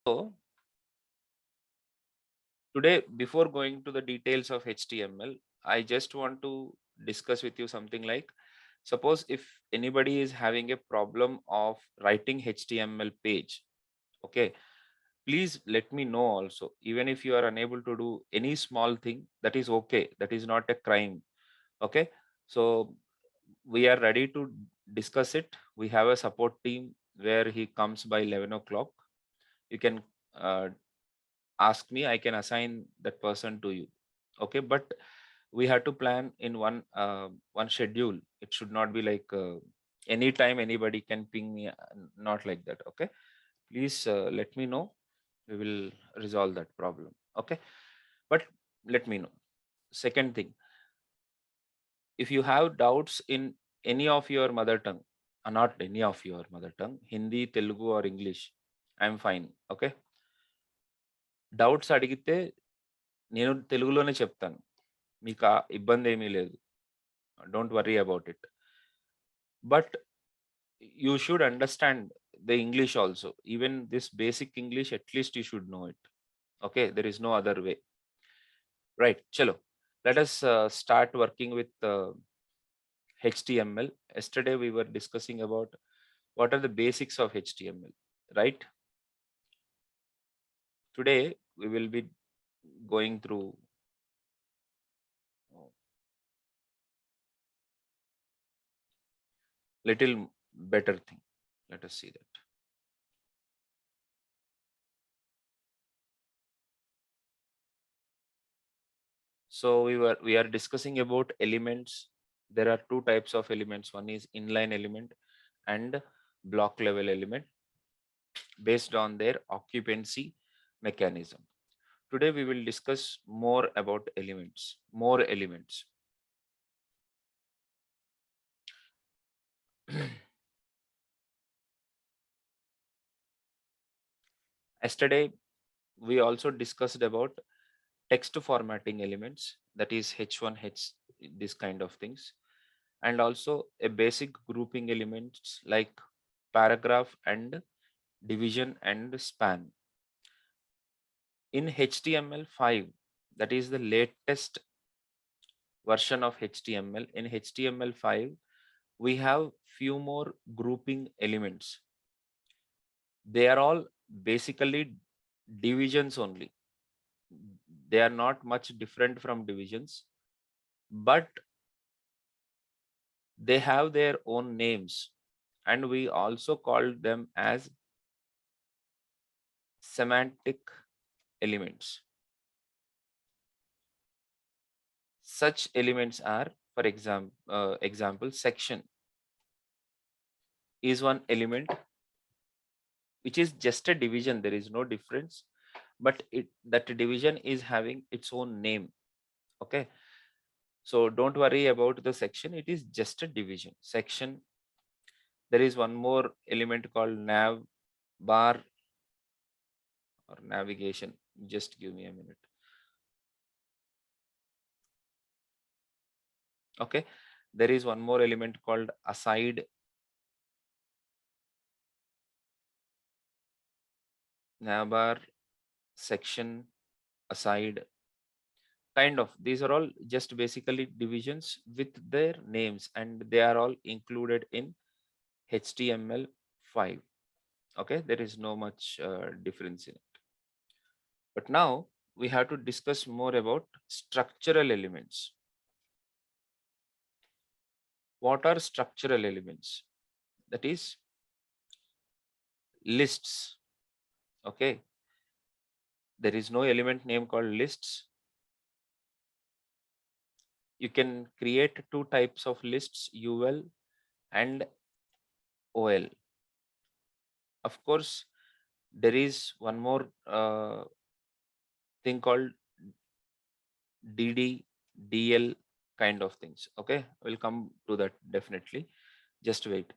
So today, before going to the details of HTML, I just want to discuss with you something like, suppose if anybody is having a problem of writing HTML page, okay, please let me know also. Even if you are unable to do any small thing, that is okay. That is not a crime. Okay. So we are ready to discuss it. We have a support team where he comes by 11 o'clock. You can uh, ask me, I can assign that person to you. Okay, but we have to plan in one schedule. It should not be like anytime anybody can ping me, not like that. Okay, please let me know. We will resolve that problem. Okay, but let me know. Second thing, if you have doubts in any of your mother tongue, not any of your mother tongue, Hindi, Telugu or English, I'm fine. Okay, doubts అడిగితే నేను తెలుగులోనే చెప్తాను. మీకు ఆ ఇబ్బంది ఏమీ లేదు. Don't worry about it. But you should understand the English also. Even this basic English, at least you should know it. Okay, there is no other way. Right, chalo. Let us start working with HTML. Yesterday we were discussing about what are the basics of HTML, right? Today we will be going through little better thing. Let us see that. So we are discussing about elements. There are two types of elements. One is inline element and block level element based on their occupancy mechanism. Today we will discuss more about elements, more elements. Yesterday we also discussed about text formatting elements, that is H1, H, this kind of things, and also a basic grouping elements like paragraph and division and span. In HTML5, that is the latest version of HTML, in HTML5 we have few more grouping elements. They are all basically divisions only. They are not much different from divisions, but they have their own names, and we also call them as semantic elements. Such elements are, for example, section is one element which is just a division. There is no difference, but that division is having its own name. Okay, so don't worry about the section. It is just a division. Section. There is one more element called nav bar or navigation. Just give me a minute. Okay, there is one more element called aside, navbar, section, aside, kind of. These are all just basically divisions with their names, and they are all included in HTML5. Okay, there is no much difference in it. But now we have to discuss more about structural elements. What are structural elements? That is lists. Okay, there is no element name called lists. You can create two types of lists, UL and OL. Of course, there is one more thing called DD, DL kind of things. Okay, we'll come to that definitely. Just wait.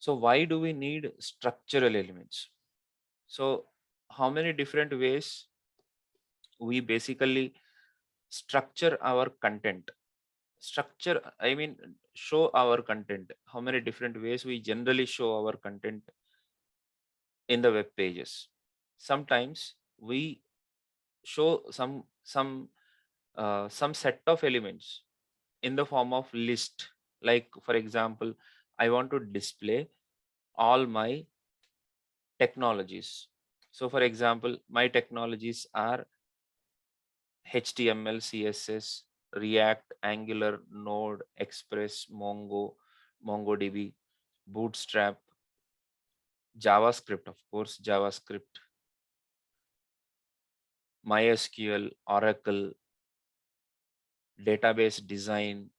So why do we need structural elements? So how many different ways we basically structure our content? Structure, I mean, show our content. How many different ways we generally show our content in the web pages? sometimes we show some set of elements in the form of list. Like for example, I want to display all my technologies. So for example, my technologies are HTML, CSS, React, Angular, Node, Express, MongoDB, Bootstrap, JavaScript, of course, JavaScript, MySQL, Oracle, database design,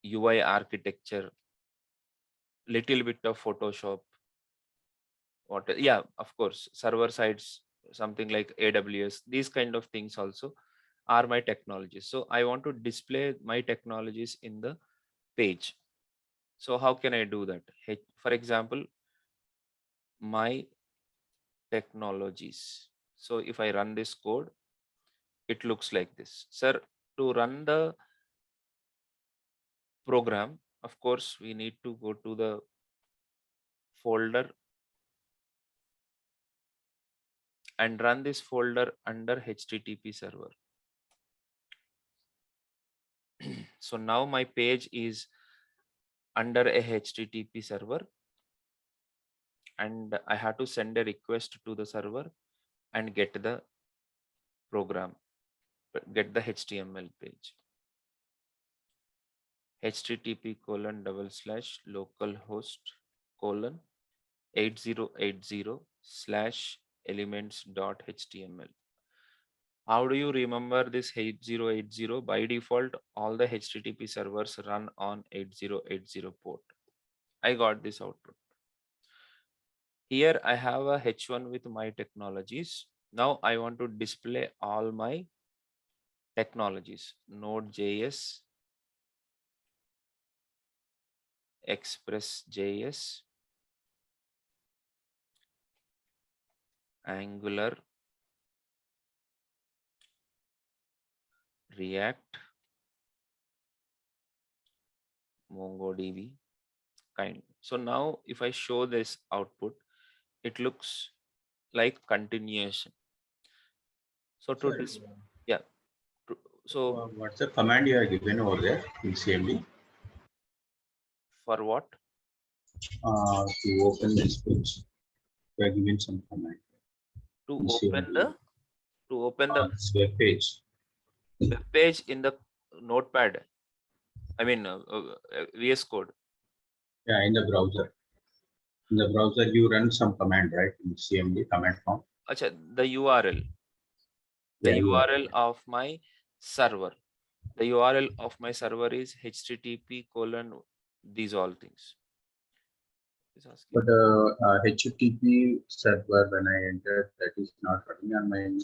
UI architecture, little bit of Photoshop. Yeah, of course, server sides, something like AWS, these kind of things also are my technologies. So I want to display my technologies in the page. So how can I do that? For example, my technologies. So if I run this code, it looks like this. Sir, to run the program, of course, we need to go to the folder and run this folder under HTTP server. So now my page is under a HTTP server, and I have to send a request to the server and get the program, get the HTML page. http://localhost: 8080/elements.html. How do you remember this 8080? By default, all the HTTP servers run on 8080 port. I got this output. Here I have a H1 with my technologies. Now I want to display all my technologies: Node.js, Express.js, Angular, React, MongoDB, kind. So now if I show this output, it looks like continuation. So to Sir, yeah, so what's the command you are given over there in CMD for what? to open this page? You are given some command To in open CMD the this web page. web page in the notepad. I mean VS Code. Yeah, in the browser. In the browser, you run some command, right? In CMD command prompt. Acha, the URL. The Yeah, you are. URL of my server. The URL of my server is http colon these all things. Is asking. But HTTP server, when I entered, that is not running on my.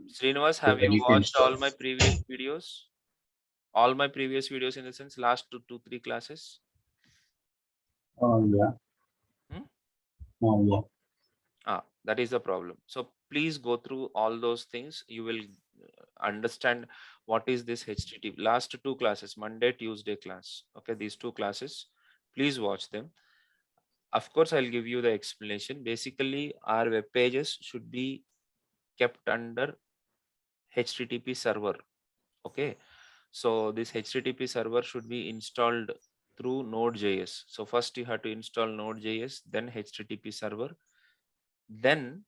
Srinivas, So have I you need to watched install. all my previous videos? All my previous videos in the sense last two, 3 classes? Oh yeah. Hmm? Oh yeah. That is the problem. So please go through all those things. You will understand what is this HTTP. Last 2 classes, Monday, Tuesday class. Okay, these 2 classes, please watch them. Of course, I'll give you the explanation. Basically, our web pages should be kept under HTTP server. Okay, so this HTTP server should be installed through Node.js. So first you have to install Node.js, then HTTP server, then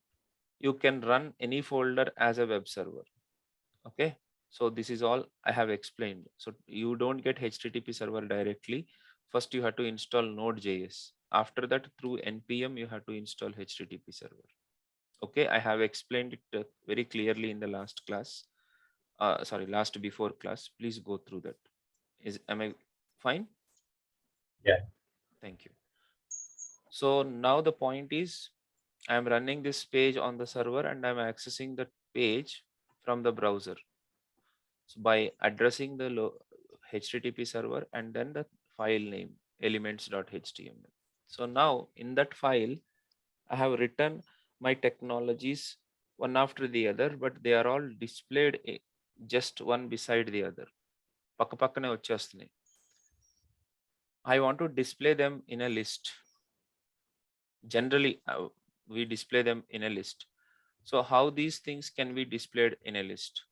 you can run any folder as a web server. Okay, so this is all I have explained. So you don't get HTTP server directly. First you have to install Node.js. After that, through npm you have to install HTTP server. Okay, I have explained it very clearly in the last class. Sorry, last before class. Please go through that. Am I fine? Yeah. Thank you. So now the point is, I'm running this page on the server and I'm accessing the page from the browser. So by addressing the HTTP server and then the file name elements.html. So now in that file, I have written my technologies one after the other, but they are all displayed just one beside the other. పక్క పక్కనే వచ్చేస్తున్నాయి. I want to display them in a list. Generally, we display them in a list. So how these things can be displayed in a list?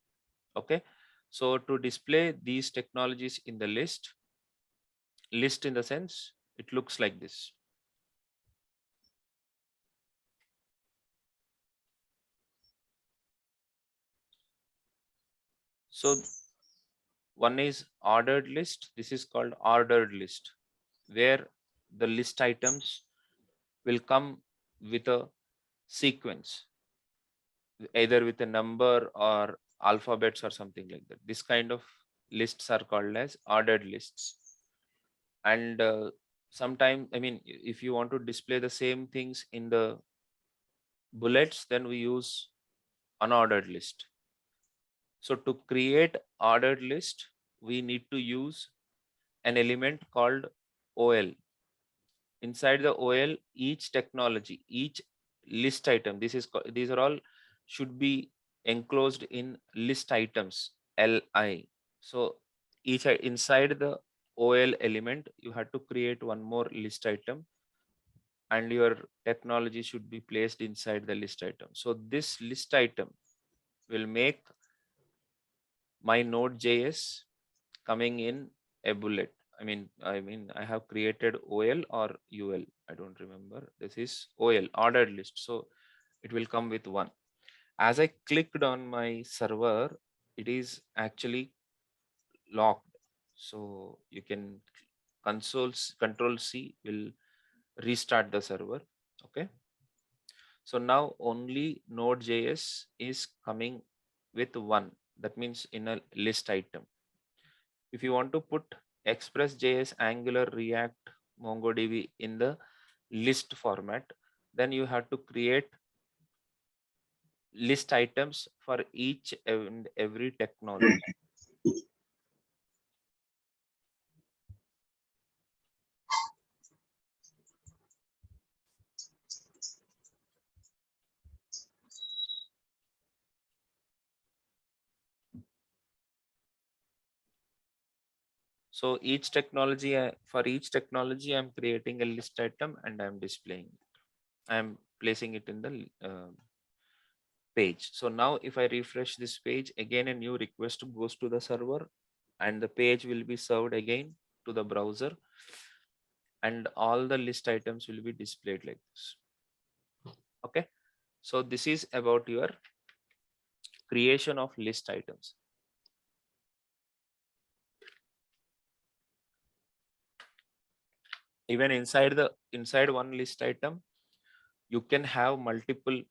Okay, so to display these technologies in the list in the sense, it looks like this. So one is ordered list. This is called ordered list, where the list items will come with a sequence, either with a number or alphabets or something like that. This kind of lists are called as ordered lists. And sometimes, I mean, if you want to display the same things in the bullets, then we use unordered list. So to create ordered list, we need to use an element called OL. Inside the OL, each technology, each list item, these are all should be enclosed in list items, LI. So inside the OL element, you have to create one more list item, and your technology should be placed inside the list item. So this list item will make my Node.js coming in a bullet. I have created OL or UL. I don't remember. This is OL, ordered list. So it will come with one. As I clicked on my server, it is actually locked. So you can control C will restart the server. Okay. So now only Node.js is coming with one. That means in a list item. If you want to put Express.js, Angular, React, MongoDB in the list format, then you have to create list items for each and every technology. So each technology, for each technology, I'm creating a list item and I'm displaying it. I'm placing it in the page. So now if I refresh this page, again a new request goes to the server and the page will be served again to the browser, and all the list items will be displayed like this. Okay, so this is about your creation of list items. Even inside one list item, you can have multiple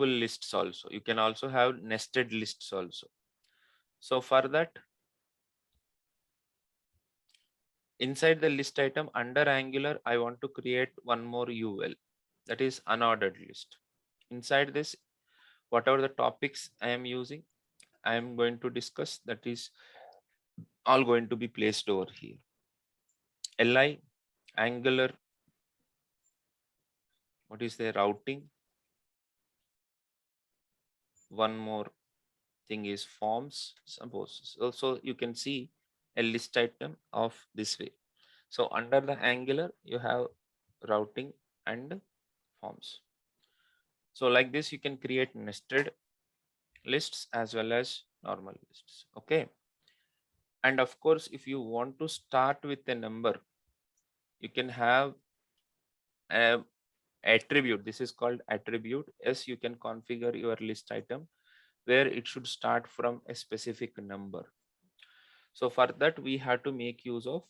lists also. You can also have nested lists also. So for that, inside the list item under Angular, I want to create one more UL, that is unordered list. Inside this, whatever the topics I am using, I am going to discuss, that is all going to be placed over here. LI, Angular, what is the routing? One more thing is forms, suppose. So you can see a list item of this way. So under the Angular, you have routing and forms. So like this, you can create nested lists as well as normal lists. Okay. And of course, if you want to start with a number, you can have a attribute. This is called attribute. Yes, you can configure your list item where it should start from a specific number. So for that, we have to make use of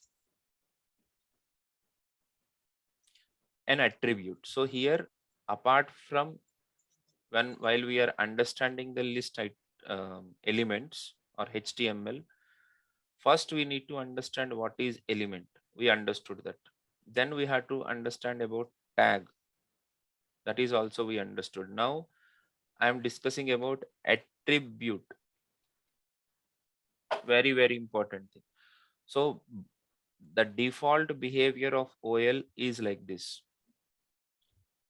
an attribute. So here, apart from while we are understanding the list elements or HTML, first we need to understand what is element. We understood that. Then we have to understand about tag. That is also we understood. Now I am discussing about attribute. Very, very important thing. So the default behavior of OL is like this,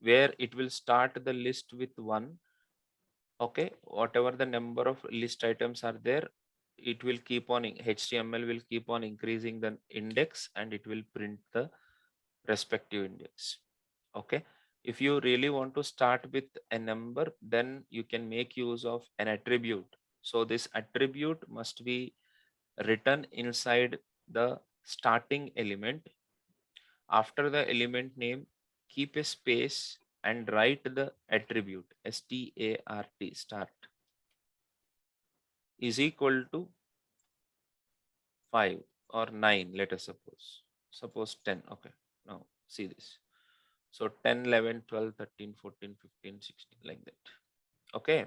where it will start the list with one. Okay, whatever the number of list items are there, it will keep on, HTML will keep on increasing the index and it will print the respective index. Okay, If you really want to start with a number, then you can make use of an attribute. So this attribute must be written inside the starting element. After the element name, keep a space and write the attribute start, start is equal to 5 or 9, let us suppose 10. Okay, now see this. So 10, 11, 12, 13, 14, 15, 16, like that. Okay.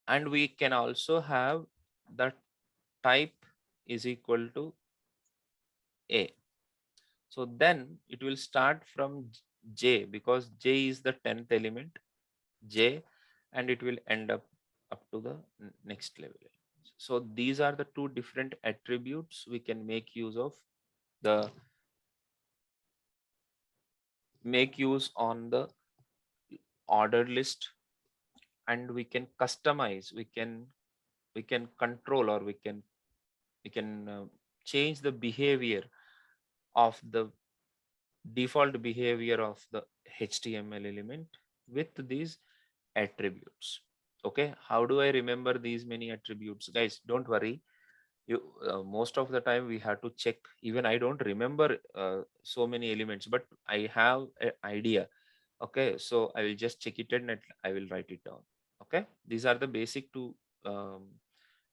And we can also have the type is equal to A. So then it will start from J, because J is the 10th element, J, and it will end up to the next level. So these are the two different attributes we can make use of, the make use on the ordered list, and we can customize, we can control, or we can change the behavior of the default behavior of the HTML element with these attributes. Okay, how do I remember these many attributes? Guys, don't worry. You most of the time we have to check. Even I don't remember so many elements, but I have an idea. Okay, so I will just check it and I will write it down. Okay, these are the basic two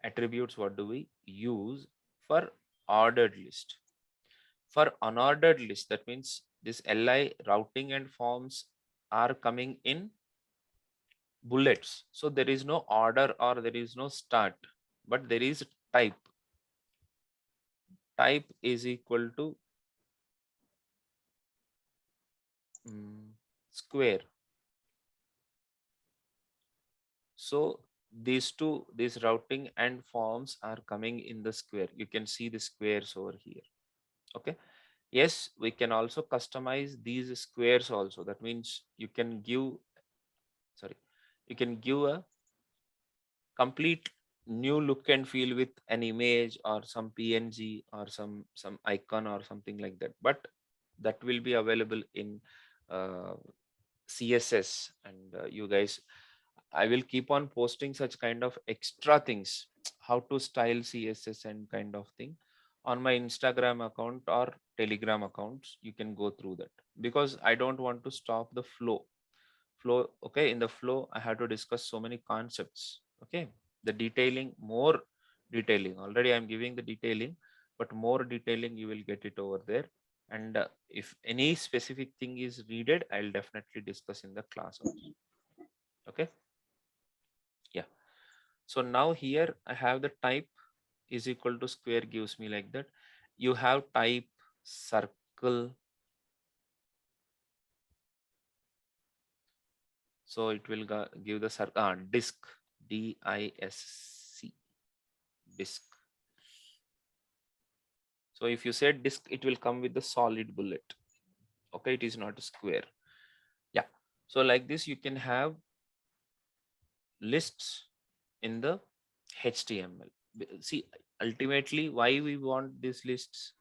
attributes. What do we use for ordered list? For unordered list, that means this li routing and forms are coming in bullets. So there is no order or there is no start, but there is type. Type is equal to square. So these routing and forms are coming in the square. You can see the squares over here. Okay. Yes, we can also customize these squares also. That means you can give, sorry, you can give a complete new look and feel with an image or some PNG or some icon or something like that. But that will be available in CSS, and you guys, I will keep on posting such kind of extra things, how to style CSS and kind of thing on my Instagram account or Telegram accounts. You can go through that, because I don't want to stop the flow. Okay, in the flow I have to discuss so many concepts. Okay, the detailing, more detailing, already I'm giving the detailing, but more detailing you will get it over there. And if any specific thing is needed, I'll definitely discuss in the class also. Okay, yeah. So now here I have the type is equal to square, gives me like that. You have type circle, so it will give the circle disk, DISC, disk. So if you say disk, it will come with the solid bullet. Okay, it is not a square. Yeah. So like this, you can have lists in the HTML. See, ultimately, why we want these lists?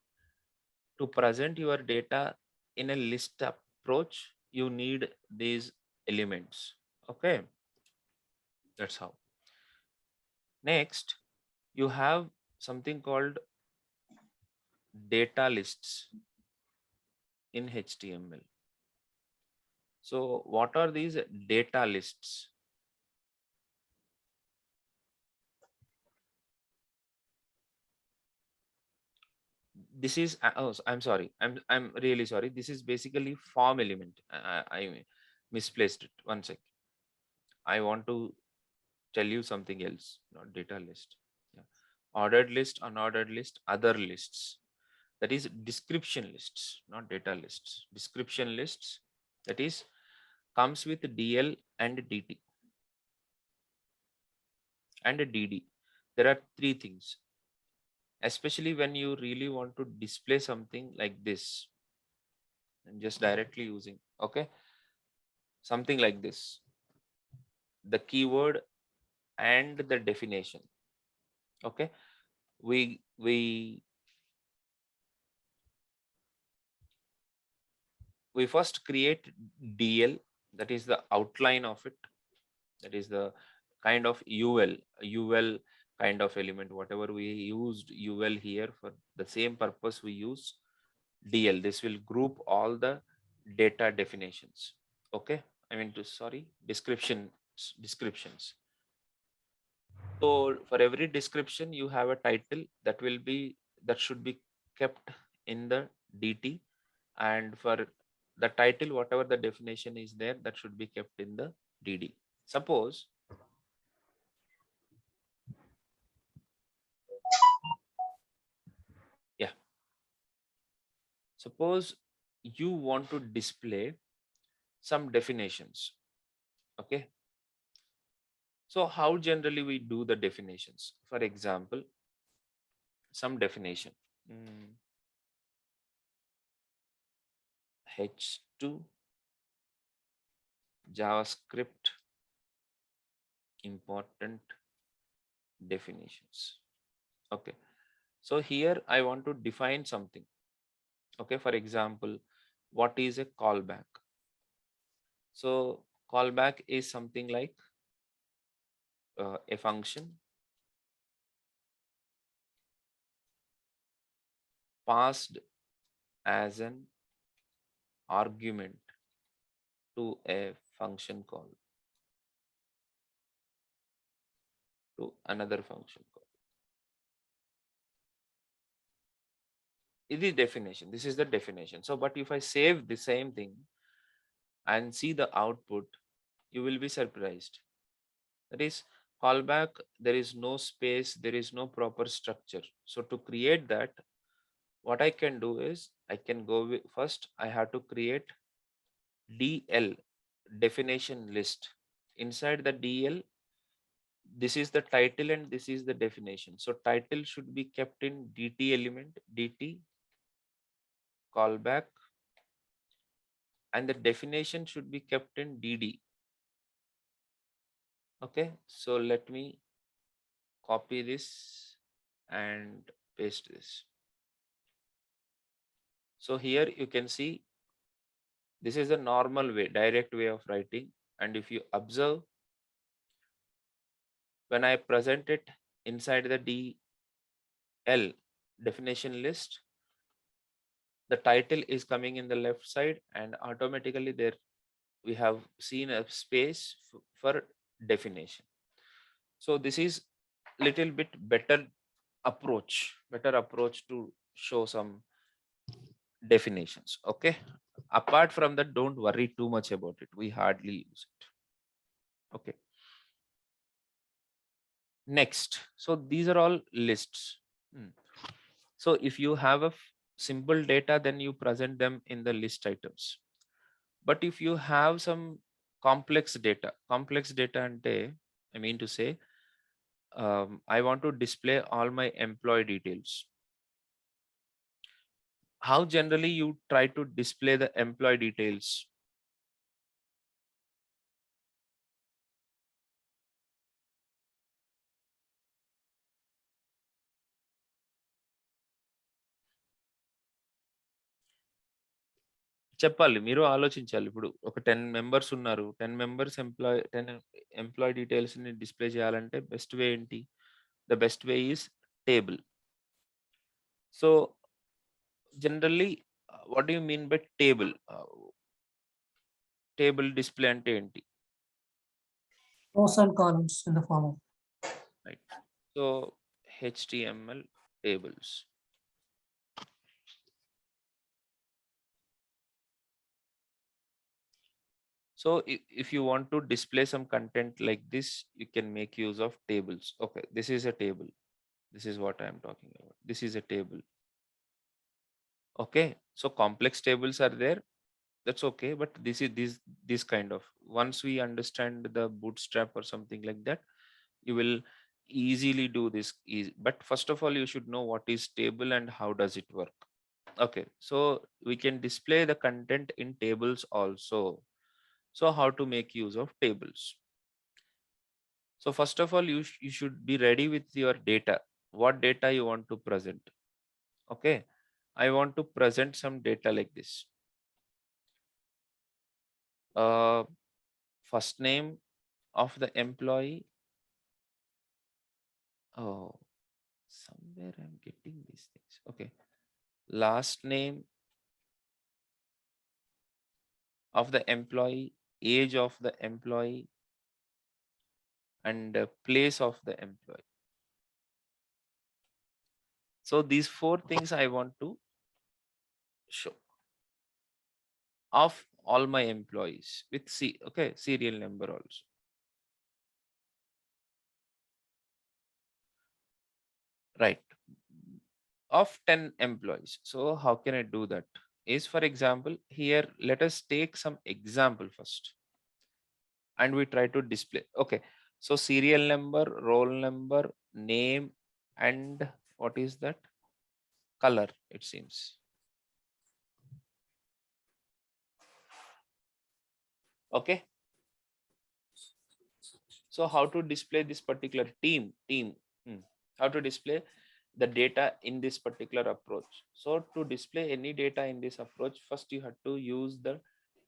To present your data in a list approach, you need these elements. Okay, that's how. Next, you have something called data lists in HTML. So what are these data lists? This is oh, I'm sorry, I'm really sorry. This is basically form element. I misplaced it. One sec. I want to tell you something else, not data list. Yeah. Ordered list, unordered list, other lists. That is description lists, not data lists. Description lists, that is comes with DL and DT and DD. There are three things, especially when you really want to display something like this and just directly using, okay, something like this, the keyword and the definition. Okay, we we first create DL, that is the outline of it, that is the kind of UL kind of element, whatever we used UL here for the same purpose we use DL. This will group all the data definitions. Okay, I mean to sorry descriptions. So for every description you have a title that should be kept in the DT, and for the title whatever the definition is there, that should be kept in the DD. Suppose suppose you want to display some definitions. Okay, so how generally we do the definitions? For example, some definition, H2 JavaScript important definitions. Okay, so here I want to define something. Okay, for example, what is a callback? So callback is something like a function passed as an argument to a function call, to another function call. This is definition. This is the definition. So, but if I save the same thing and see the output, you will be surprised. That is callback. There is no space. There is no proper structure. So to create that, what I can do is I can go with, first I have to create DL, definition list. Inside the DL, this is the title and this is the definition. So title should be kept in DT element, DT callback, and the definition should be kept in DD. Okay, so let me copy this and paste this. So here you can see this is a normal way, direct way of writing. And if you observe, when I present it inside the DL definition list, the title is coming in the left side, and automatically there we have seen a space for definition. So this is little bit better approach to show some definitions. Okay, apart from that, don't worry too much about it, we hardly use it. Okay, next, so these are all lists. So if you have a simple data, then you present them in the list items. But if you have some complex data ante, I mean to say, I want to display all my employee details. How generally you try to display the employee details? చెప్పాలి, మీరు ఆలోచించాలి. ఇప్పుడు ఒక 10 members ఉన్నారు, 10 members employee details ని display చేయాలంటే best way ఏంటి? The best way is table. So generally what do you mean by table? Table display అంటే ఏంటి? Rows and columns in the form of. Right. So HTML tables. So if you want to display some content like this, you can make use of tables. Okay, this is a table. This is what I am talking about. This is a table. Okay, so complex tables are there. That's okay, but this is this kind of, once we understand the bootstrap or something like that, you will easily do this easy. But first of all, you should know what is table and how does it work. Okay, so we can display the content in tables also. So how to make use of tables? So first of all, you should be ready with your data. What data you want to present? Okay, I want to present some data like this. First name of the employee. Oh, somewhere I'm getting these things. Okay. Last name of the employee, age of the employee, and place of the employee. So these 4 things I want to show of all my employees with serial number also. Right. Of 10 employees. So how can I do that? Is, for example, here, let us take some example first. And we try to display. Okay. So serial number, roll number, name, and what is that? Color, it seems. Okay. So how to display this particular team? How to display the data in this particular approach? So to display any data in this approach, first you have to use the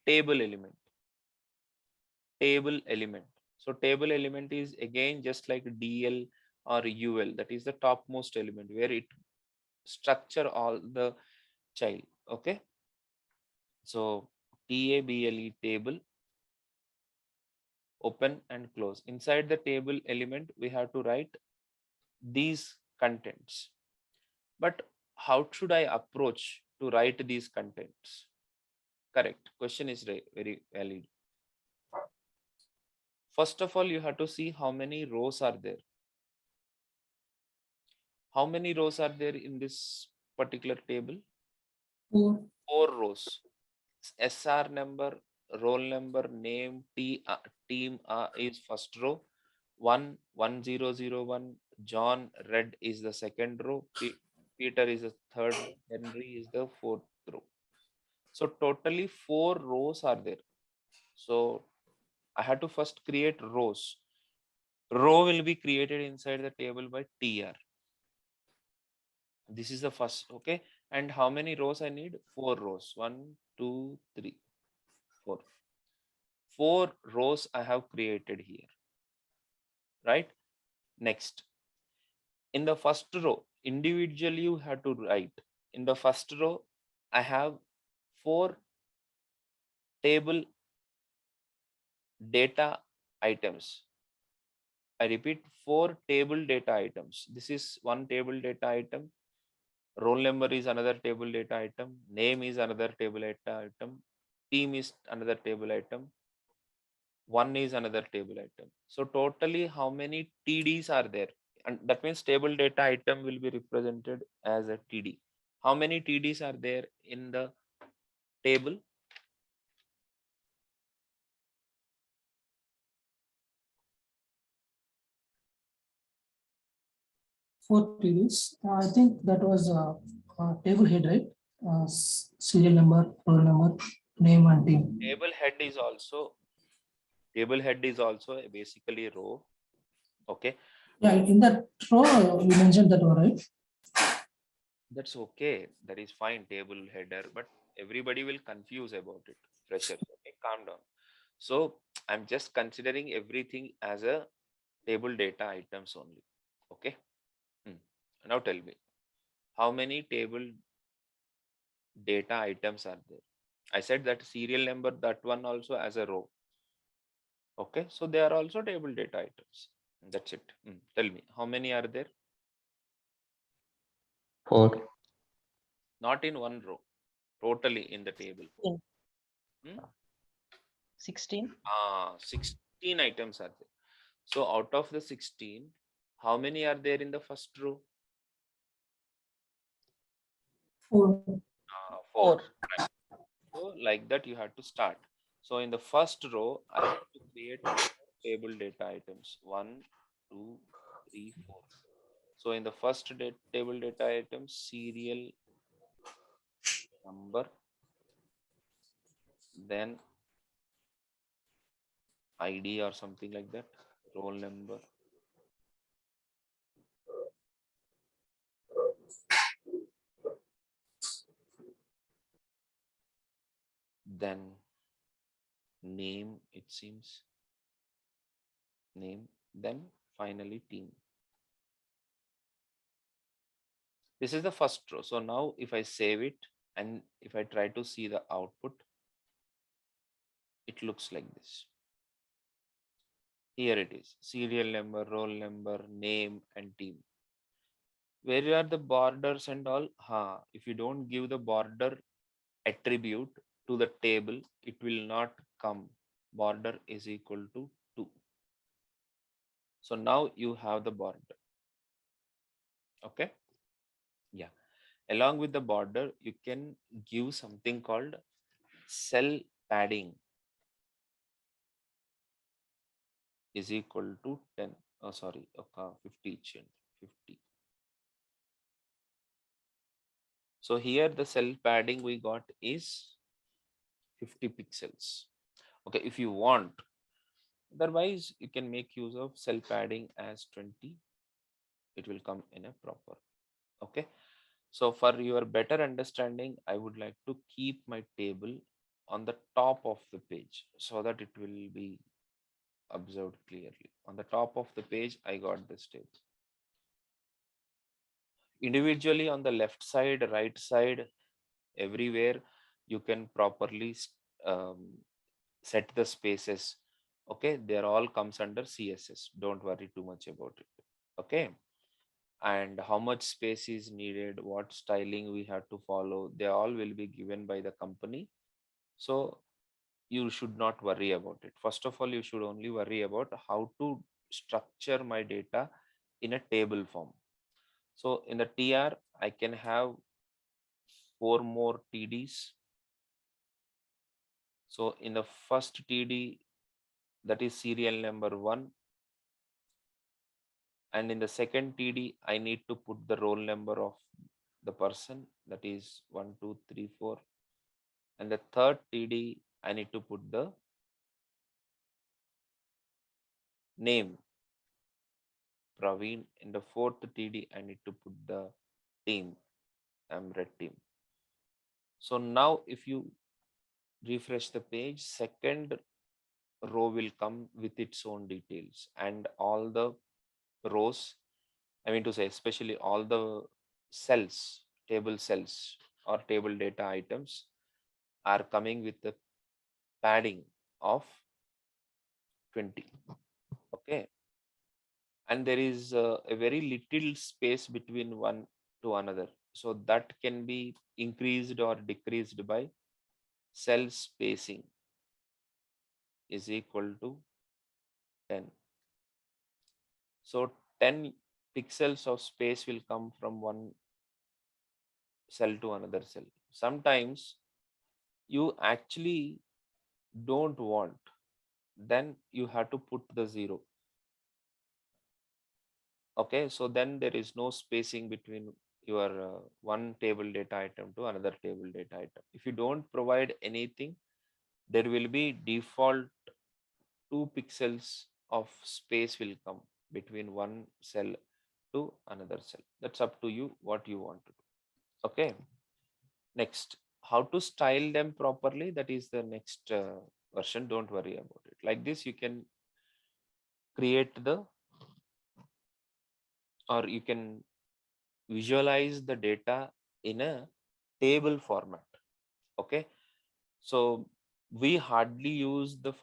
table element. Table element. So table element is again just like DL or UL. That is the topmost element where it structure all the child. Okay. So TABLE table, open and close. Inside the table element, we have to write these contents. But how should I approach to write these contents? Correct. Question is very valid. First of all, you have to see how many rows are there. How many rows are there in this particular table? 4. 4 rows. SR number, roll number, name, team is first row. 1001. John, red is the second row. Peter is the third. Henry is the fourth row. So totally 4 rows are there. So I had to first create rows. Row will be created inside the table by TR. This is the first. Okay. And how many rows I need? 4 rows. 1, 2, 3, 4. 4 rows I have created here. Right. Next, in the first row, individually you have to write. In the first row, I have 4 table data items. I repeat, 4 table data items. This is one table data item. Roll number is another table data item. Name is another table data item. Team is another table item. One is another table item. So totally how many TDs are there? And that means table data item will be represented as a TD. How many TDs are there in the table? 4 TDs. I think that was table head, right? Serial number, roll number, name, and team. Table head is also basically a row. Okay. Yeah, in that row, you mentioned that one, right? That's okay. That is fine, table header, but everybody will confuse about it. Freshers. Okay, calm down. So I'm just considering everything as a table data items only. Okay. Now tell me, how many table data items are there? I said that serial number, that one also as a row. Okay, so they are also table data items. That's it. Tell me, how many are there? 4. Not in one row, totally in the table. 16. 16 items are there. So out of the 16, how many are there in the first row? 4. 4. Right. So like that you have to start. So in the first row, I have to create table data items. 1, 2, 3, 4. So in the first table data item, serial number, then ID or something like that, roll number, then name, it seems, name, then finally team. This is the first row. So now if I save it and if I try to see the output, it looks like this. Here it is, serial number, roll number, name and team. Where are the borders and all? If you don't give the border attribute to the table, it will not come. Border is equal to 2. So now you have the border. Okay. Yeah. Along with the border, you can give something called cell padding is equal to 10. Oh, sorry. Okay, 50 change. 50. So here the cell padding we got is 50 pixels. Okay, if you want. Otherwise, you can make use of cell padding as 20. It will come in a proper. Okay. So for your better understanding, I would like to keep my table on the top of the page so that it will be observed clearly. On the top of the page, I got this table. Individually on the left side, right side, everywhere you can properly set the spaces. Okay, they're all comes under CSS. Don't worry too much about it. Okay. And how much space is needed, what styling we have to follow, they all will be given by the company. So you should not worry about it. First of all, you should only worry about how to structure my data in a table form. So in the TR, I can have 4 more TDs. So in the first TD, that is serial number 1. And in the second TD, I need to put the roll number of the person, that is 1, 2, 3, 4. And the third TD, I need to put the name, Praveen. In the fourth TD, I need to put the team, red team. So now if you refresh the page, second row will come with its own details, and all the rows, I mean to say, especially all the cells, table cells or table data items are coming with the padding of 20. Okay. And there is a very little space between one to another. So that can be increased or decreased by cell spacing is equal to 10. So 10 pixels of space will come from one cell to another cell. Sometimes you actually don't want, then you have to put the 0. Okay, so then there is no spacing between your one table data item to another table data item. If you don't provide anything, there will be default 2 pixels of space will come between one cell to another cell. That's up to you what you want to do. Okay. Next, how to style them properly. That is the next version. Don't worry about it. Like this, you can create the, or you can visualize the data in a table format. Okay. So we hardly use the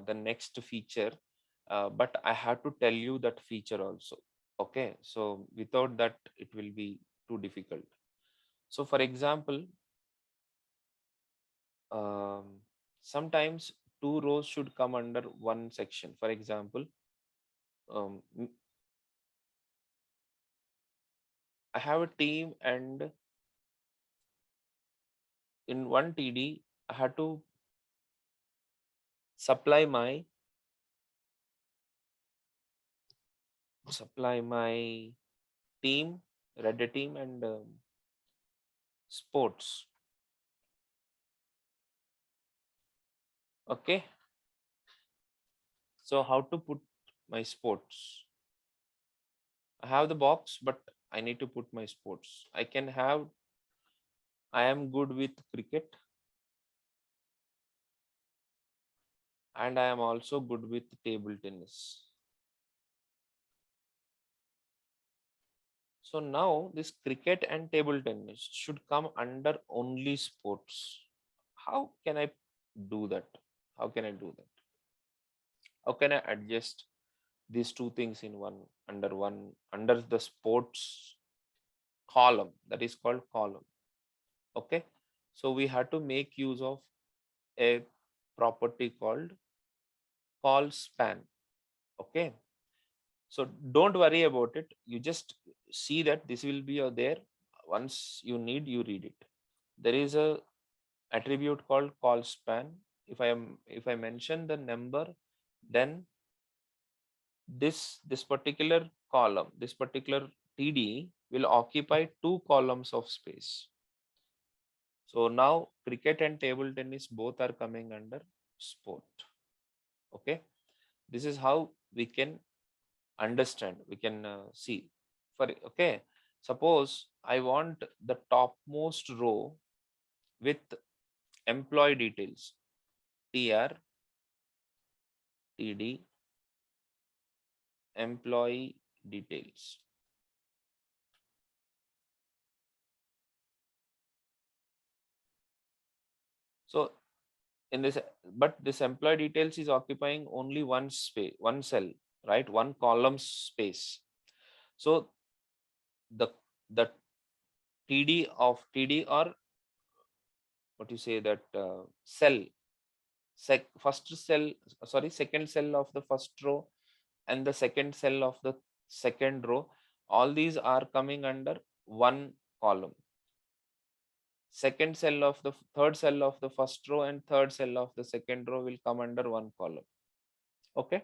the next feature, but I have to tell you that feature also. Okay. So without that, it will be too difficult. So for example, sometimes 2 rows should come under one section. For example, um, I have a team, and in one TD, I had to supply my team, red team, and sports. Okay. So how to put my sports? I have the box, but I need to put my sports. I am good with cricket. and I am also good with table tennis. So now this cricket and table tennis should come under only sports. How can I do that? How can I do that? How can I adjust these two things in one under the sports column, that is called column? Okay, so we had to make use of a property called call span. Okay, so don't worry about it, you just see that this will be there. Once you need, you read it. There is a attribute called call span. If I mention the number, then this particular column, this particular TD will occupy 2 columns of space. So now cricket and table tennis both are coming under sport. Okay, this is how we can understand, we can see. For okay, suppose I want the topmost row with employee details, TR, TD, employee details. So in this, but this employee details is occupying only one space, one cell, right? One column space. So the TD of TD, or what you say, that cell, first cell, sorry, second cell of the first row and the second cell of the second row, all these are coming under one column. Second cell of the third cell of the first row and third cell of the second row will come under one column. Okay,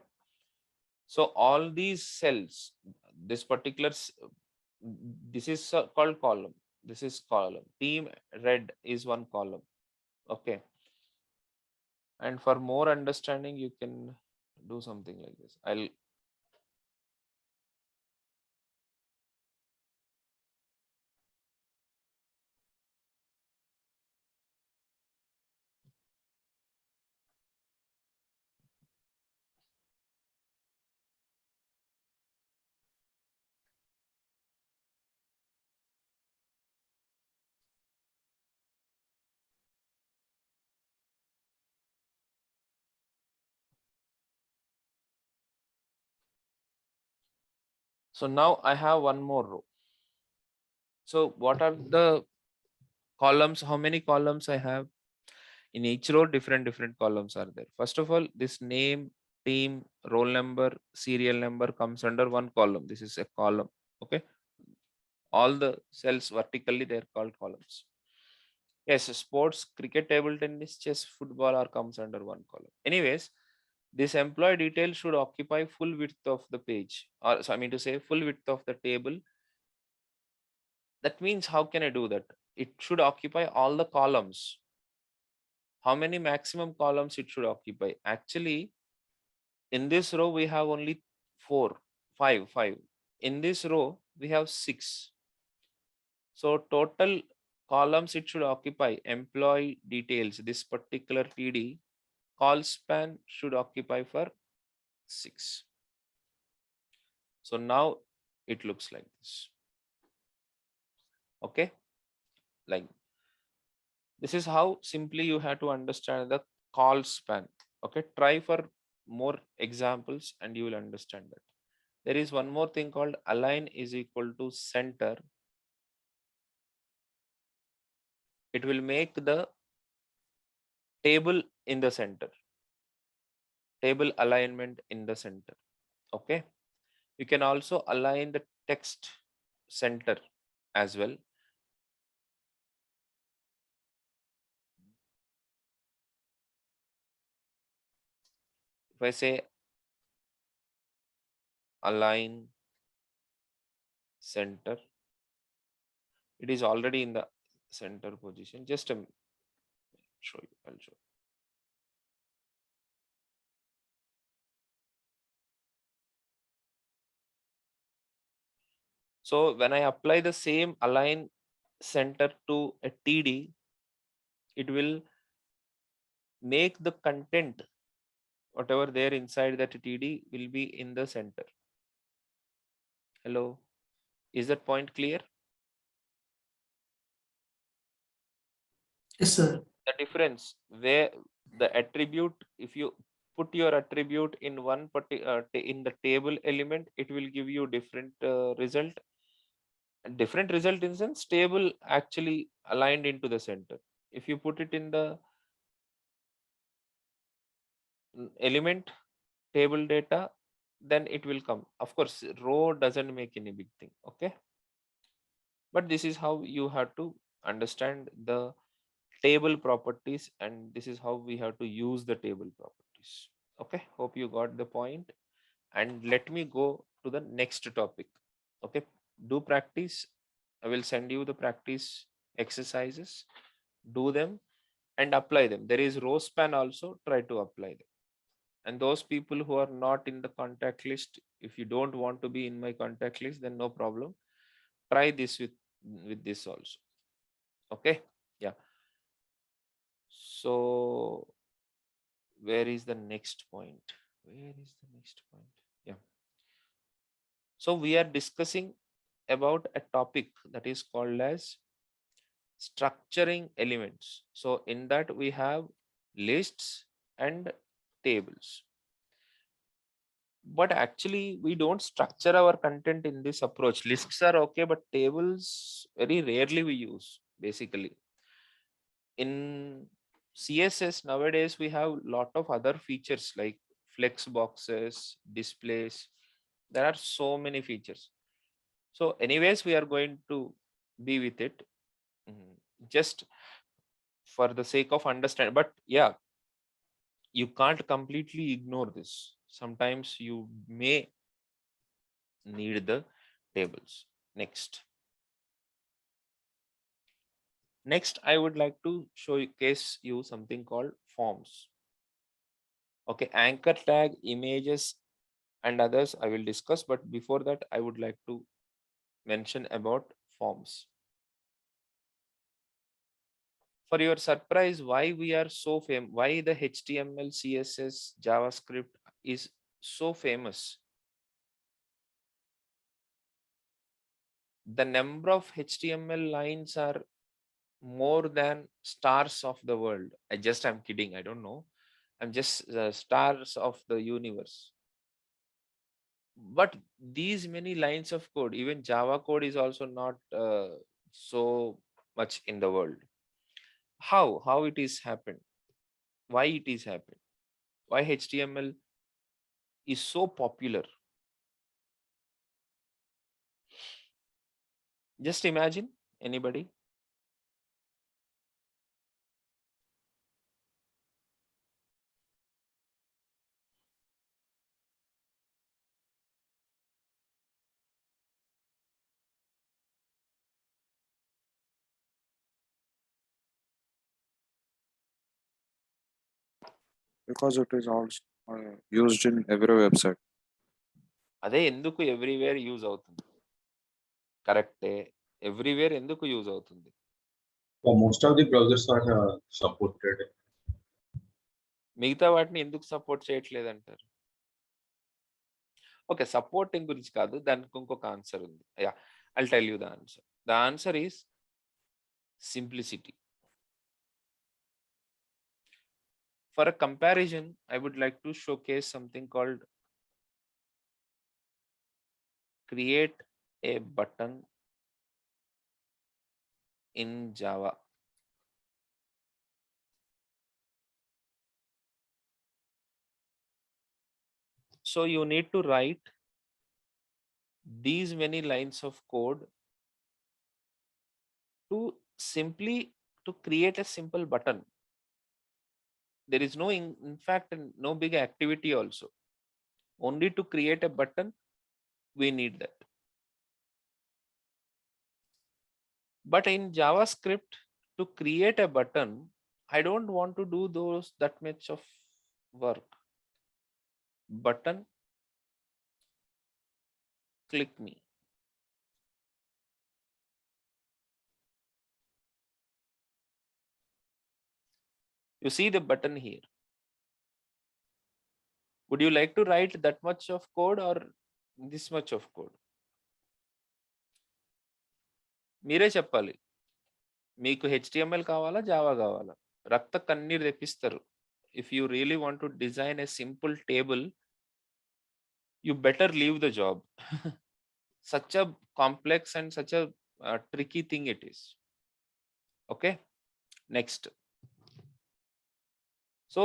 so all these cells, this particular this is called column, this is column. Team red is one column. Okay, and for more understanding you can do something like this. So now I have one more row. So what are the columns? How many columns I have? In each row, different columns are there. First of all, this name, team, roll number, serial number comes under one column. This is a column. Okay, all the cells vertically, they're called columns. Yes, sports, cricket, table tennis, chess, football are comes under one column. Anyways, this employee detail should occupy full width of the page, or so I mean to say full width of the table. That means, how can I do that? It should occupy all the columns. How many maximum columns it should occupy? Actually, in this row we have only 4, 5. In this row we have 6. So total columns it should occupy, employee details, this particular TD, call span should occupy for 6. So now it looks like this. Okay, like this is how simply you have to understand the call span. Okay, try for more examples and you will understand that. There is one more thing called align is equal to center. It will make the table in the center, table alignment in the center. Okay, you can also align the text center as well. If I say align center, it is already in the center position. Just a show you, I'll show you. So when I apply the same align center to a TD, it will make the content whatever there inside that TD will be in the center. Hello, is that point clear? Yes, sir. The difference where the attribute, if you put your attribute in one in the table element, it will give you different result. Different result in sense table actually aligned into the center. If you put it in the element table data, then it will come. Of course, row doesn't make any big thing. Okay, but this is how you have to understand the table properties, and this is how we have to use the table properties. Okay, hope you got the point. And let me go to the next topic. Okay, do practice. I will send you the practice exercises. Do them and apply them. There is row span also, try to apply them. And those people who are not in the contact list, if you don't want to be in my contact list, then no problem. Try this with this also. Okay, yeah. So where is the next point? Where is the next point? Yeah. So we are discussing about a topic that is called as structuring elements. So in that we have lists and tables. But actually we don't structure our content in this approach. Lists are okay, but tables very rarely we use basically. In CSS nowadays we have lot of other features like flex boxes, displays. There are so many features. So anyways, we are going to be with it just for the sake of understand. But yeah, you can't completely ignore this. Sometimes you may need the tables. Next, I would like to showcase you something called forms. Okay, anchor tag, images, and others I will discuss. But before that, I would like to mention about forms. For your surprise, why we are so famous, why the HTML, CSS, JavaScript is so famous. The number of HTML lines are more than stars of the world. I'm kidding. I don't know. I'm just stars of the universe. But these many lines of code, even Java code is also not so much in the world. How it is happened? Why it is happened? Why HTML is so popular? Just imagine, anybody? Because it is also used in every website. అదే ఎందుకు everywhere use అవుతుంది? కరెక్టే, everywhere ఎందుకు use అవుతుంది? So most of the browsers are supported. మిగతా వాటిని ఎందుకు support చేయట్లేదు అంటారు? ఓకే, సపోర్టింగ్ గురించి కాదు, దానికి ఇంకొక ఆన్సర్ ఉంది. Yeah, I'll tell you the answer. The answer is simplicity. For a comparison, I would like to showcase something called create a button in Java. So you need to write these many lines of code to simply to create a simple button. There is no, in fact, no big activity also. Only to create a button, we need that. But in JavaScript, to create a button, I don't want to do that much of work. Button, click me. You see the button here. Would you like to write that much of code or this much of code? మీరే చెప్పాలి. మీకు HTML కావాలా, Java కావాలా? రక్త కన్నీరు తెప్పిస్తారు. If you really want to design a simple table, you better leave the job. Such a complex and such a tricky thing it is. Okay, next. So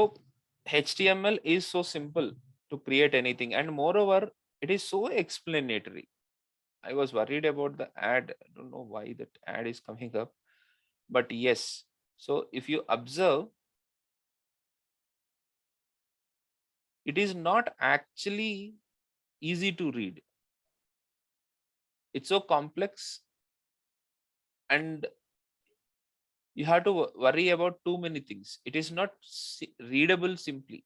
HTML is so simple to create anything, and moreover it is so explanatory. I was worried about the ad. I don't know why that ad is coming up, but yes. So if you observe, it is not actually easy to read. It's so complex, and you have to worry about too many things. It is not readable simply.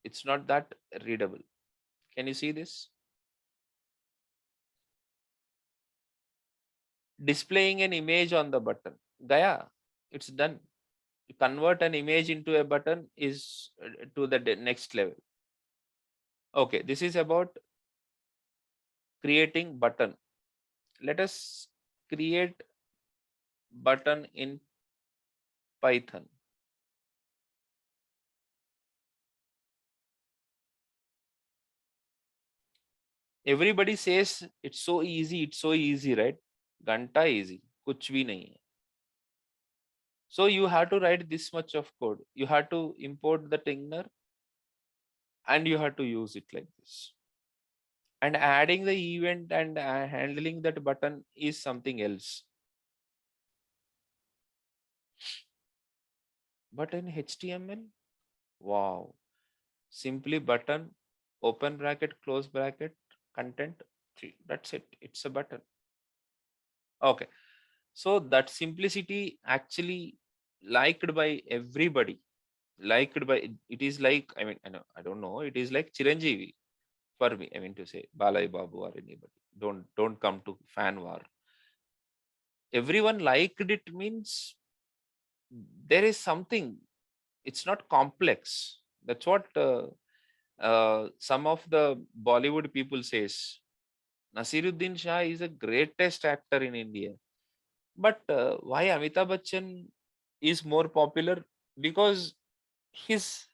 It's not that readable. Can you see this? Displaying an image on the button. Gaya, it's done. You convert an image into a button is to the next level. Okay, this is about creating button. Let us create button in Python. Everybody says it's so easy, right? Ganta easy, kuch bhi nahi hai. So you have to write this much of code. You have to import the Tingner and you have to use it like this. And adding the event and handling that button is something else. But in HTML, wow, simply button, open bracket, close bracket, content, that's it. It's a button. Okay. So that simplicity actually liked by everybody. Liked by it is like, I mean, I don't know, it is like Chiranjeevi for me. I mean to say Balai Babu or anybody. Don't come to fan war. Everyone liked it means there is something. It's not complex. That's what some of the Bollywood people says. Nasiruddin Shah is a greatest actor in India. But why Amitabh Bachchan is more popular? Because his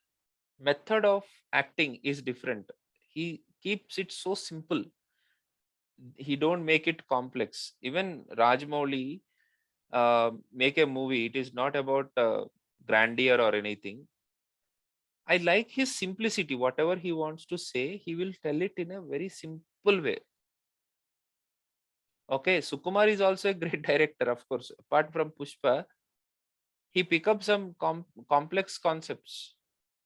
method of acting is different. He keeps it so simple. He don't make it complex. Even Rajmouli make a movie. It is not about grandeur or anything. I like his simplicity. Whatever he wants to say, he will tell it in a very simple way. Okay, Sukumar is also a great director, of course. Apart from Pushpa, he pick up some complex concepts.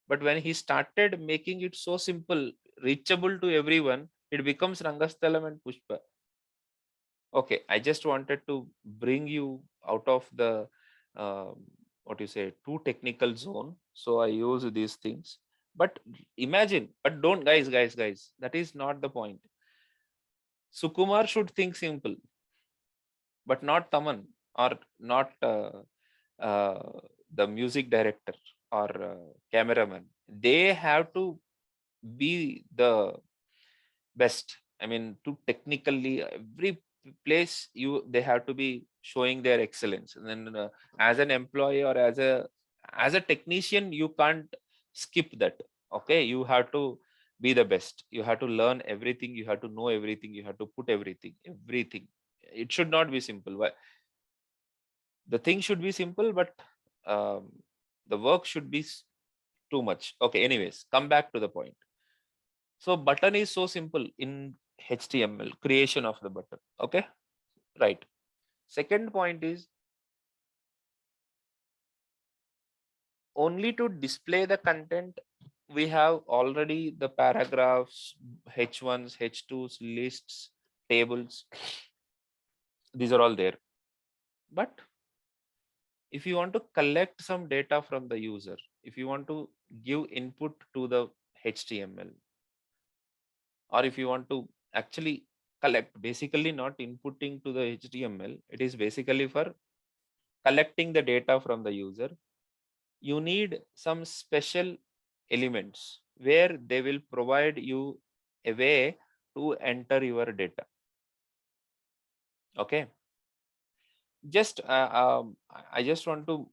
But when he started making it so simple, reachable to everyone, it becomes Rangasthalam and Pushpa. Okay, I just wanted to bring you out of the what you say too technical zone. So I use these things. But imagine, but don't guys, that is not the point. Sukumar should think simple, but not Taman or not the music director or cameraman. They have to be the best. I mean, to technically every place they have to be showing their excellence. And then as an employee or as a technician, you can't skip that. Okay, you have to be the best. You have to learn everything. You have to know everything. You have to put everything. It should not be simple. The thing should be simple, but the work should be too much. Okay, anyways, come back to the point. So button is so simple in HTML, creation of the button. Okay, right. Second point is only to display the content. We have already the paragraphs, H1s, H2s, lists, tables. These are all there. But if you want to collect some data from the user, if you want to give input to the HTML, or if you want to actually collect, basically not inputting to the HTML, it is basically for collecting the data from the user. You need some special elements. where they will provide you a way to enter your data. Okay. Just I just want to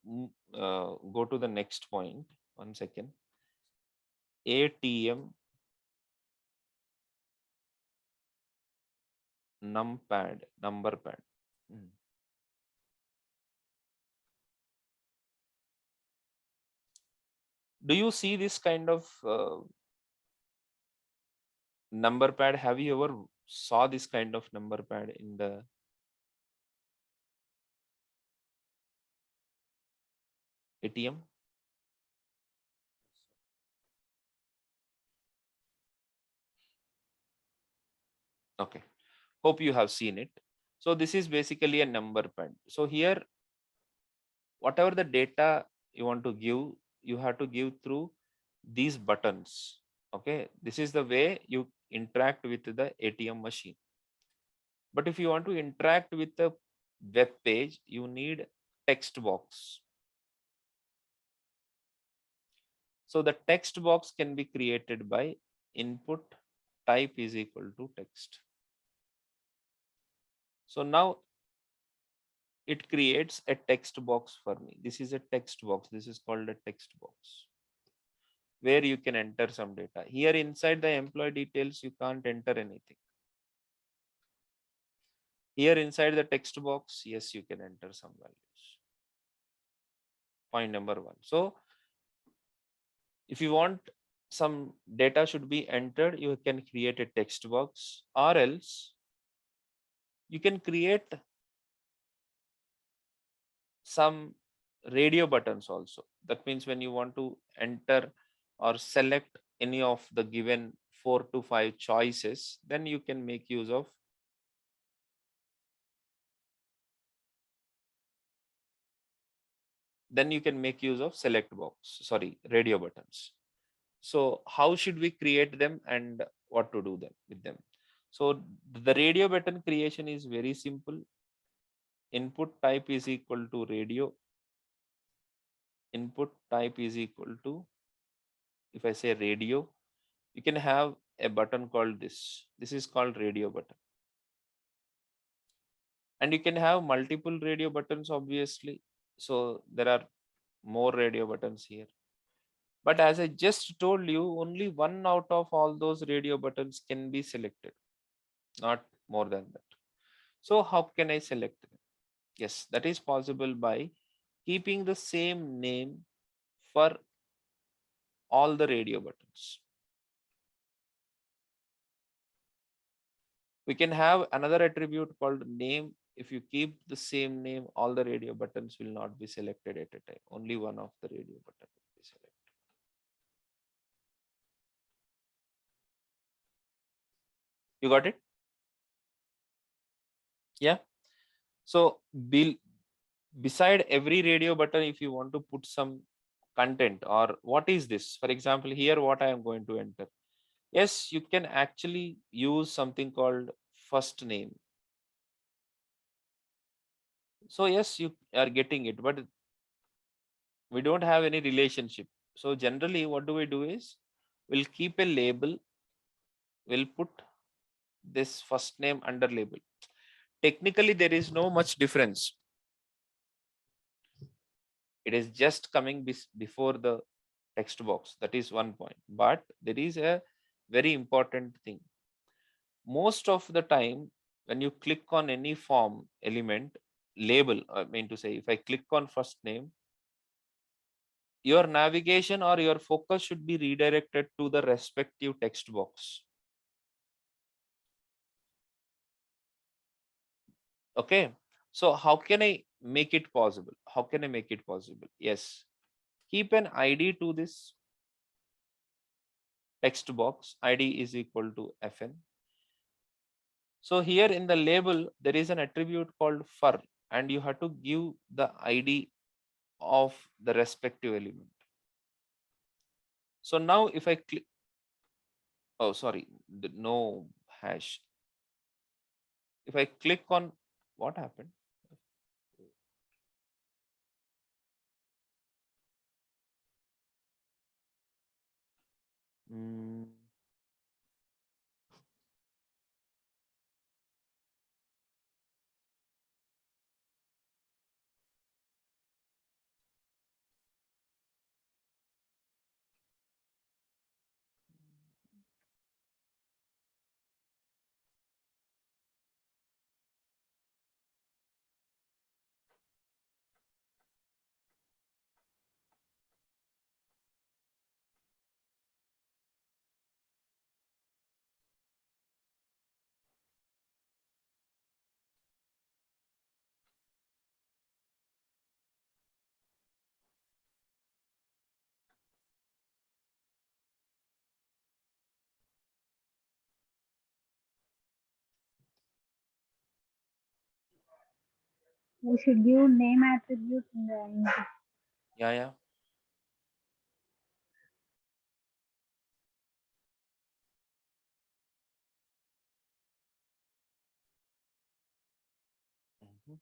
go to the next point. 1 second. ATM numpad, number pad. Do you see this kind of number pad? Have you ever saw this kind of number pad in the ATM? Okay, hope you have seen it. So this is basically a number pad. So here, whatever the data you want to give, you have to give through these buttons. Okay, this is the way you interact with the ATM machine. But if you want to interact with the web page, you need text box. So the text box can be created by input type is equal to text. So now it creates a text box for me. This is a text box. This is called a text box where you can enter some data. Here inside the employee details, you can't enter anything. Here inside the text box, yes, you can enter some values. Point number 1. So if you want some data should be entered, you can create a text box, or else you can create some radio buttons also. That means when you want to enter or select any of the given 4 to 5 choices, then you can make use of select box, sorry, radio buttons. So how should we create them and what to do them with them? So the radio button creation is very simple. Input type is equal to radio. Input type is equal to, if I say radio, you can have a button called this. This is called radio button. And you can have multiple radio buttons, obviously. So there are more radio buttons here. But as I just told you, only one out of all those radio buttons can be selected, not more than that. So how can I select them? Yes, that is possible by keeping the same name for all the radio buttons. We can have another attribute called name. If you keep the same name, all the radio buttons will not be selected at a time. Only one of the radio button will be selected. You got it? Yeah. So beside every radio button, if you want to put some content or what is this? For example, here what I am going to enter. Yes, you can actually use something called first name. So yes, you are getting it, but we don't have any relationship. So generally what do we do is we'll keep a label. We'll put this first name under label. Technically, there is no much difference. It is just coming before the text box. That is one point. But there is a very important thing. Most of the time, when you click on any form element label, I mean to say, if I click on first name, your navigation or your focus should be redirected to the respective text box. Okay. So how can I make it possible? How can I make it possible? Yes. Keep an ID to this text box. ID is equal to FN. So here in the label, there is an attribute called fur, and you have to give the ID of the respective element. So now if I click, oh, sorry, no hash. If I click on, what happened? Mm, We should give name attribute in the input. yeah. Mhm.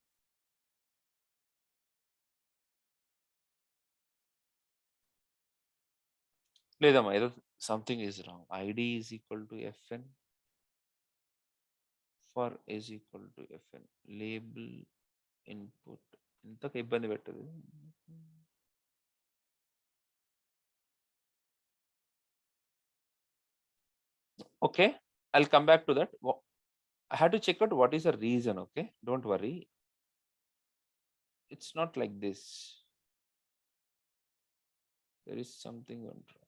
లేదమ్మా ఏదో something is wrong. ID is equal to FN. For is equal to FN. Label input. ఇంతకు ఇబ్బంది పెట్టదు. Okay, I'll come back to that. I had to check out what is the reason. Okay, don't worry. It's not like this. There is something on wrong.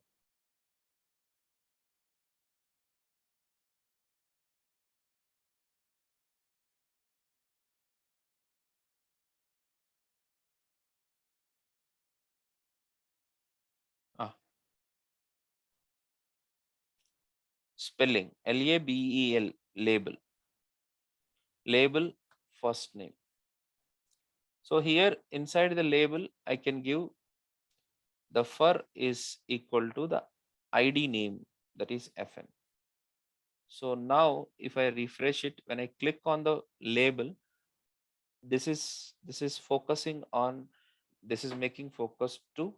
Spelling LABEL, label. Label first name. So here inside the label, I can give the fur is equal to the ID name, that is FN. So now if I refresh it, when I click on the label, this is focusing on, this is making focus to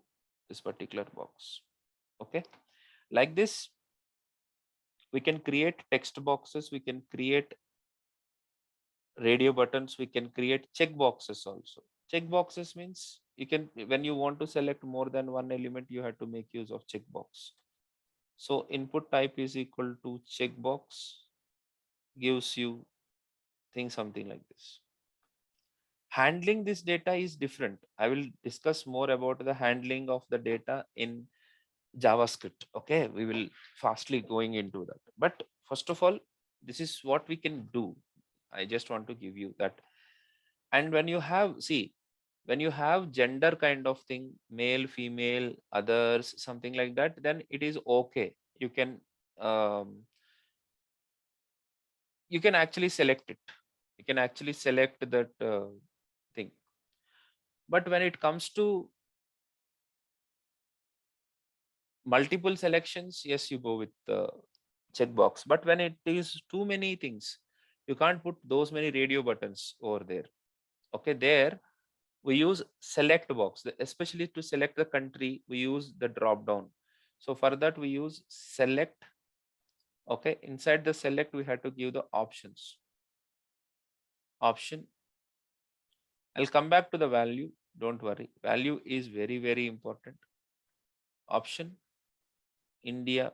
this particular box. Okay, like this we can create text boxes, we can create radio buttons, we can create check boxes also. Check boxes means you can, when you want to select more than one element, you have to make use of checkbox. So input type is equal to checkbox, gives you things something like this. Handling this data is different. I will discuss more about the handling of the data in JavaScript. Okay, we will fastly going into that. But first of all, this is what we can do. I just want to give you that. And when you have, see, when you have gender kind of thing, male, female, others, something like that, then it is okay. Um, you can actually select it. You can actually select that thing. But when it comes to multiple selections, yes, you go with the checkbox. But when it is too many things, you can't put those many radio buttons over there. Okay, there we use select box, especially to select the country, we use the drop down. So for that we use select. Okay, inside the select we have to give the options. Option. I'll come back to the value. Don't worry. Value is very, very important. Option. India.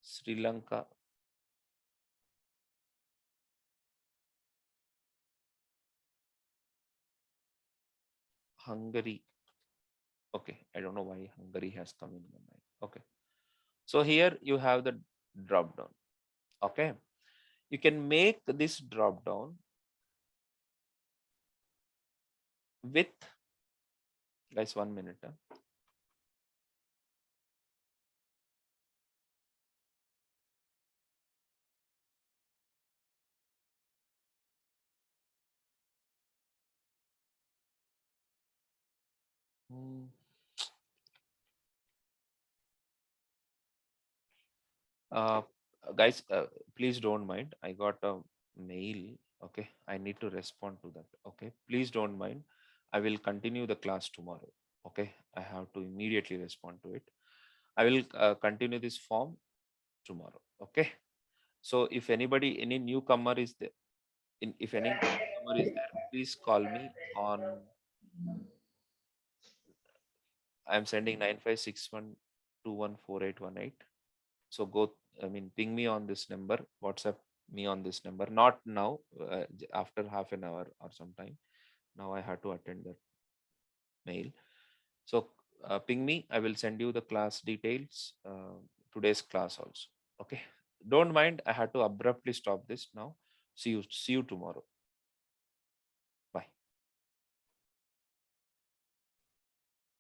Sri Lanka. Hungary. Okay, I don't know why Hungary has come in my mind. Okay, so here you have the drop down. Okay, you can make this drop down with, guys, 1 minute. Uh, guys, please don't mind. I got a mail. Okay, I need to respond to that. Okay, please don't mind. I will continue the class tomorrow. Okay, I have to immediately respond to it. I will continue this form tomorrow. Okay, so if anybody, any newcomer is there, if any newcomer is there, please call me on. I'm sending 9561214818. So go, I mean, ping me on this number, WhatsApp me on this number. Not now, after half an hour or sometime. Now I have to attend that mail. So ping me. I will send you the class details. Today's class also. Okay. Don't mind. I had to abruptly stop this now. See you tomorrow.